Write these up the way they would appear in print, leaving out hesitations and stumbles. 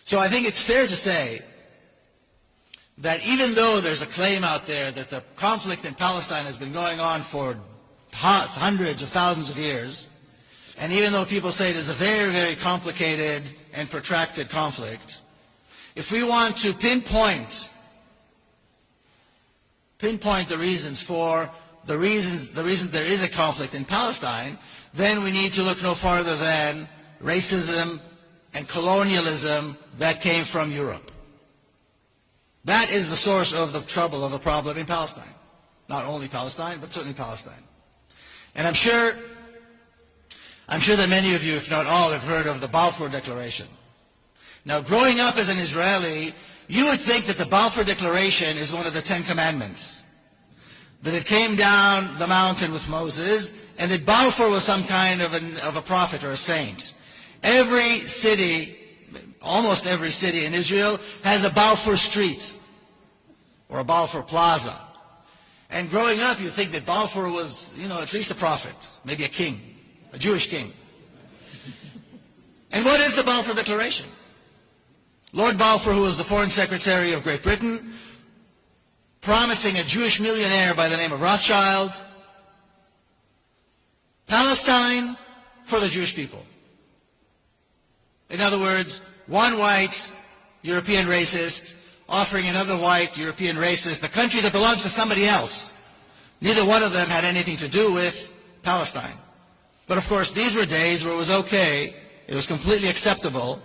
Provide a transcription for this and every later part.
So I think it's fair to say that even though there's a claim out there that the conflict in Palestine has been going on for hundreds of thousands of years, and even though people say it is a very, very complicated and protracted conflict, if we want to pinpoint the reasons there is a conflict in Palestine, then we need to look no farther than racism and colonialism that came from Europe. That is the source of the trouble, of the problem in Palestine. Not only Palestine, but certainly Palestine. And I'm sure that many of you, if not all, have heard of the Balfour Declaration. Now, growing up as an Israeli, you would think that the Balfour Declaration is one of the 10 Commandments. That it came down the mountain with Moses, and that Balfour was some kind of a prophet or a saint. Every city, almost every city in Israel, has a Balfour Street or a Balfour Plaza. And growing up, you think that Balfour was, at least a prophet, maybe a king, a Jewish king. And what is the Balfour Declaration? Lord Balfour, who was the Foreign Secretary of Great Britain, promising a Jewish millionaire by the name of Rothschild Palestine for the Jewish people. In other words, one white European racist offering another white European racist the country that belongs to somebody else. Neither one of them had anything to do with Palestine. But of course, these were days where it was okay, it was completely acceptable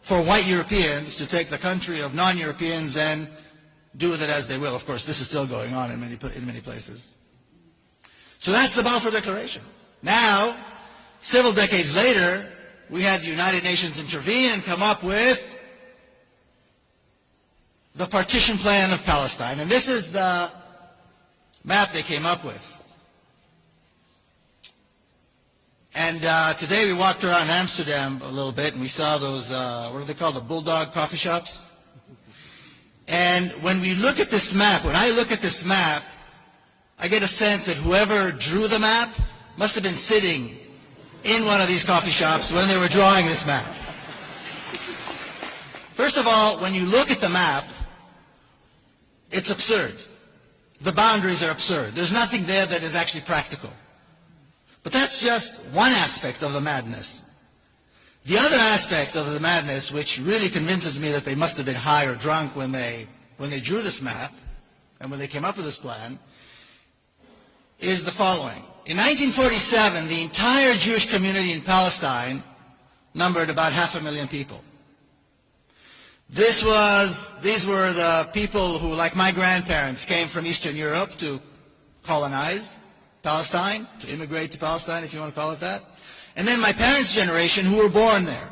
for white Europeans to take the country of non-Europeans and do with it as they will. Of course, this is still going on in many places. So that's the Balfour Declaration. Now, several decades later, we had the United Nations intervene and come up with the partition plan of Palestine. And this is the map they came up with. And today we walked around Amsterdam a little bit and we saw those, what are they called, the bulldog coffee shops? And when we look at this map, when I look at this map, I get a sense that whoever drew the map must have been sitting in one of these coffee shops when they were drawing this map. First of all, when you look at the map, it's absurd. The boundaries are absurd. There's nothing there that is actually practical. But that's just one aspect of the madness. The other aspect of the madness, which really convinces me that they must have been high or drunk when they drew this map and when they came up with this plan, is the following. In 1947, the entire Jewish community in Palestine numbered about 500,000 people. These were the people who, like my grandparents, came from Eastern Europe to colonize Palestine, to immigrate to Palestine, if you want to call it that. And then my parents' generation, who were born there.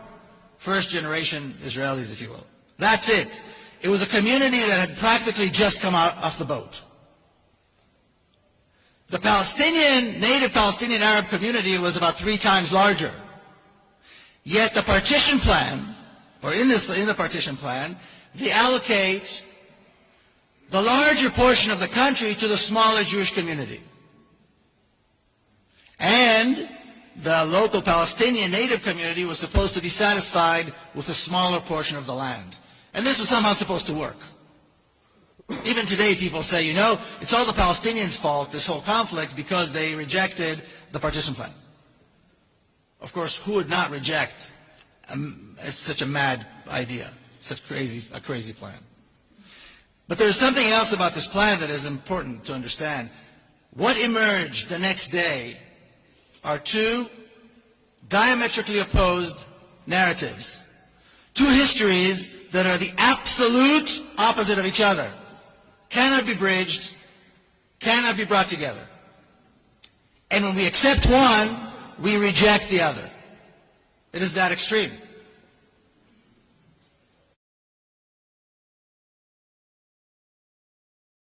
First generation Israelis, if you will. That's it. It was a community that had practically just come out off the boat. The native Palestinian Arab community was about 3 times larger. Yet the partition plan, or in the partition plan, they allocate the larger portion of the country to the smaller Jewish community. And the local Palestinian native community was supposed to be satisfied with a smaller portion of the land. And this was somehow supposed to work. Even today people say, it's all the Palestinians' fault, this whole conflict, because they rejected the partition plan. Of course, who would not reject such a mad idea, such a crazy plan? But there's something else about this plan that is important to understand. What emerged the next day are 2 diametrically opposed narratives. 2 histories that are the absolute opposite of each other. Cannot be bridged, cannot be brought together. And when we accept one, we reject the other. It is that extreme.